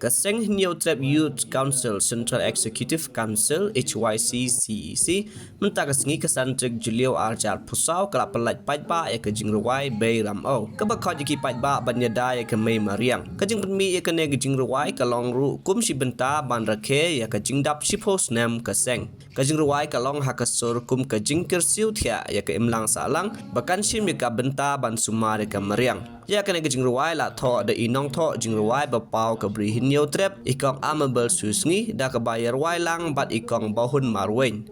Kaseng New Trap Youth Council Central Executive Council HYC mentakas ngi kesan trek Julio Arjar Pusau kelap pelat pajba ya ke jingruai bay ramau kebakot jiki pajba banyada ya ke Mei Mariang kajing penmi ya ke ne jingruai kalong ru kum si benta ban rakhe ya ke jingdap si pos nam kaseng kajingruai kalong hakasur kum kajing kersiu thia ya ke imlang salang bakan sim ya ke benta ban sumar ya ke Mariang ya ke ne jingruai la tho de inong tho jingruai bapau ke brihin New Trap ikong amabel susngi da kebayar wailang bat ikong bahun marwen.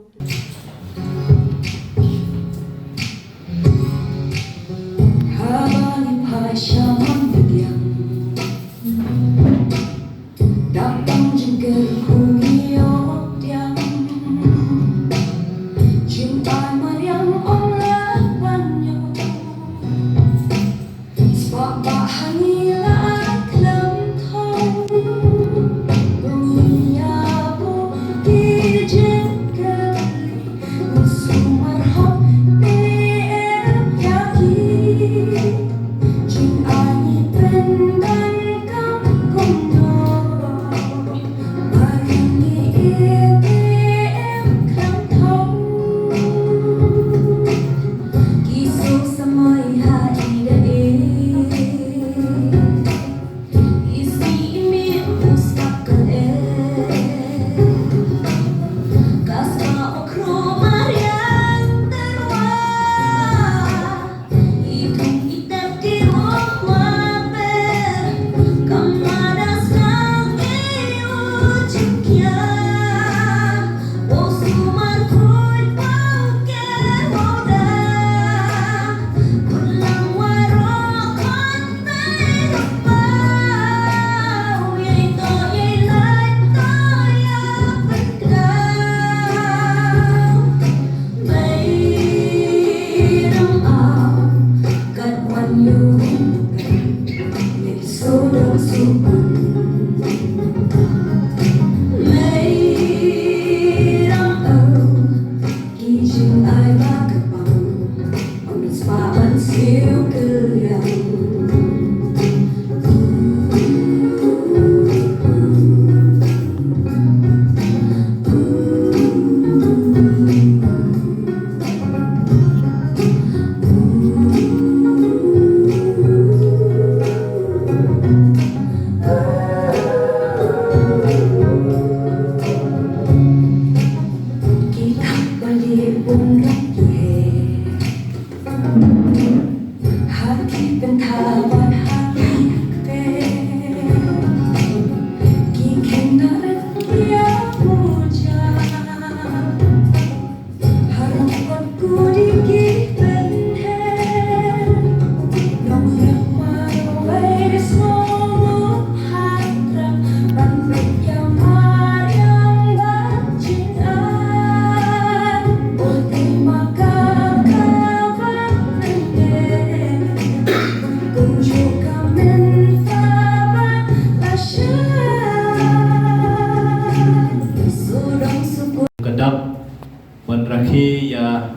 Habang ipasyaman bigyan datang jengkel kumiyot yang cinta Maryam oleh banyak sebab bahanila kelam tau dunia bu dijengkel musuh marhab Wan rakhi ya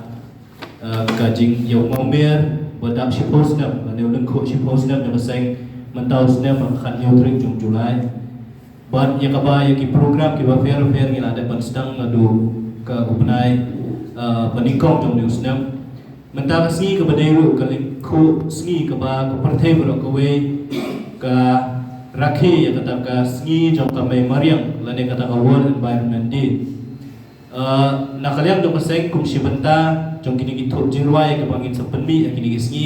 kajing yau maumir wadap si posnam ane ulun ko si posnam na masang mentau snam khan yau trik jung Julai ban ya kaba ya ki program ki ba fair ngila ada pan sedang ngadu ke upnai paningkong jung news snam mentang sngi ke badairu ke ko sngi ke ba ko parthai bro ko we ka rakhi ya kata ka sngi jong ka Mei Mariang lane kata ka World Environment Day nakaliang dong maseng kum si benta jong kini gitu jirwai ke bangin sepenmi kini gisngi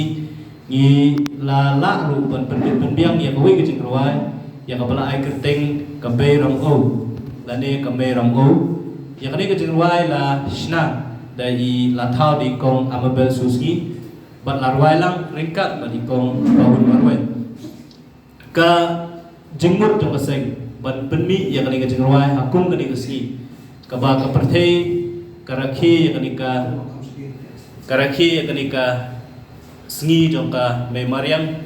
ngi la ru ban penbiang ya kowe ke jirwai ya kapala ai kerteng ke Bay Ram O lane ke Bay Ram O ya kani ke jirwai la shna dai la thau di kong amabel suski ban larwai lang ringkat ban di kong bawun marwen ka jengmut dong maseng ban penmi ya kani ke jirwai hakum kani gisngi kaba ka perthei karakhi kanika sngi jongka Mei Mariang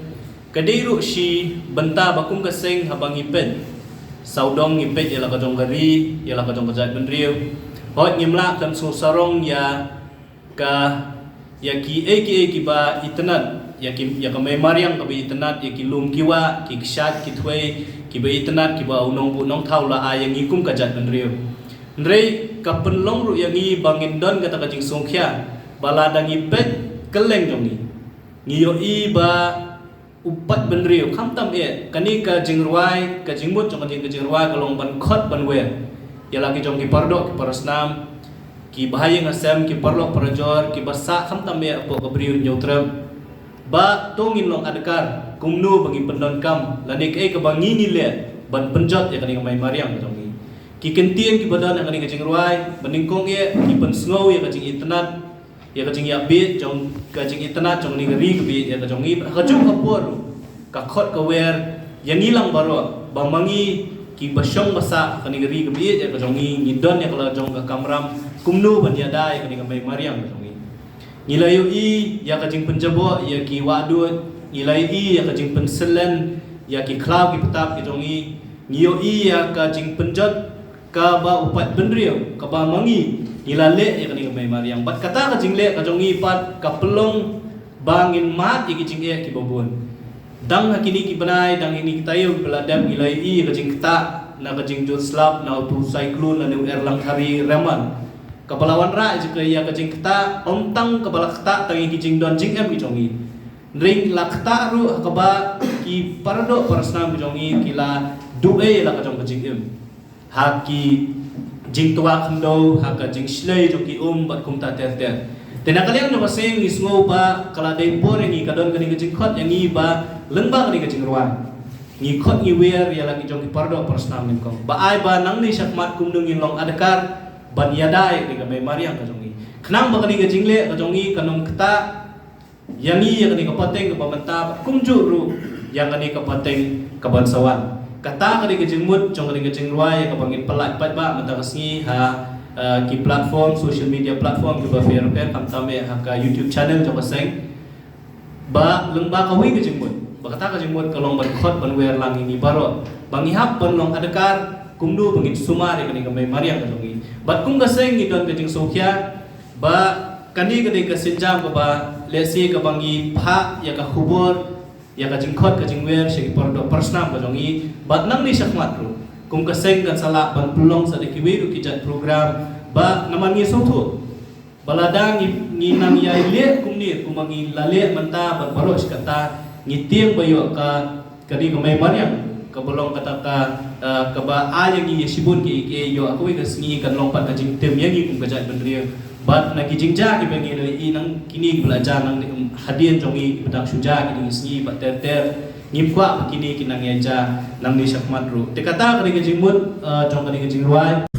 kadiru si benta bakum kaseng habang ipet saudong ipet yala ka jonggari yala ka jonggajat benriu hot ngimla kan susarong ya ka ya ki ba itenat ya ka Mei Mariang ka bi itenat ya ki lum kiwa ki kshat ki thwei ki ba internet ki ba unong bu nong thau la a yang ngi kum ka jat ban rio ndrei ka penlong ru yang ngi bangin don kata ka jing songkhya bala dang i pet keleng jong ngi yo i ba upat ban rio kham tam e kani ka jing ruai ka jing mut jong ka jing ruai ka long ban khot ban we ya lagi jong ki pardo ki parasnam ki bahaya ngasem ki parlo parajor ki basa kham tam e po ka brio nyotram ba tongin long adkar kumnu bagi pendon kam lani ke bangi ni le ban penjot ya kani mai mariam jong ni ki kentien ki badan ya kani ka jing ruai beningkong ye ki pen snow ya ka jing internet ya ka jing ya be jong ka jing internet jong ni ri ka be ya ka jong ni ka jong ka por ka khot ka wer yang hilang baro bang mangi ki basyong basa kani ri ka be ya ka jong ni don ya kala jong ka kamram kumnu ban ya dai kani ka mai mariam jong ni ngilayu i ya ka jing penjabo ya ki wadut ngilayu i ya ka jing penselen ya ki klau ki petap ki jong ni ngiyo i ya ka jing penjot ka ba upat benrio ka ba mangi ilale ya kani ka mai mariam bat kata ka jing le ka jong ni pat ka pelong bangin mat ki jing e ki bobon dang hakini ki banai dang ini kitayo beladam ngilayu i ka jing kata na ka jing jot slap na tu cyclone na ne erlang hari raman kapalawan ra jika ia kajing kata ontang kapala kata tangi kijing don jing em kijongi ring lakta ru kaba ki pardo parasnam kijongi kila due la kajong kajing em haki jing tua khando haka jing slei joki bat kumta ter ter tena kalian no baseng ngisngo ba kala dei por ngi kadon kani kajing khot yang ngi ba lengba kani kajing ruan ngi khot ngi wer ya lagi jong ki pardo parasnam nim kong ba ai ba nang ni sakmat kumdung long adakar ban yadai ni mai mariam ka jongi khnang ba kani ka jingle ka jongi kanong kata yangi ya kani ka pateng ka pamanta kumju ru yang kani ka pateng ka bansawan kata kani ka jingmut jong kani ka jingruai ka bangin pelat pat ba mata kasngi ha ki platform social media platform ki ba fair kam tame ha ka YouTube channel jong baseng ba lengba ka wi ka jingmut ba kata ka jingmut ka long ban khot ban wer lang ini baro bangi hap ban long adakar kumdu bangin sumar kani ka mai mariam ka jongi bat kum gaseng ngidon ka jing sokya ba kani ka de ka sinjam ka ba lesi ka bangi pha ya ka khubor ya ka jing khot ka jing wer shi pordo personam ka jongi bat nang ni sakmat ru kum gaseng kan sala ban pulong sa de kiwiru ki jat program ba naman ngi sothu baladang ngi nang ya ile kum ni kum ngi lale manta ban baros kata ngi tieng bayo ka kani ka mai mariam kabolong kata ka ba ayang i sibun ki yo aku ka singi kan lompat ka jing tem yang kum kajat benria bat na ki jing ja ki bengi le i nang kini belajar nang hadian jongi bedak suja ki singi bat ter ter ngim kwa kini kinang ya ja nang ni sakmat ru te kata ka jing mut jong ka jing ruai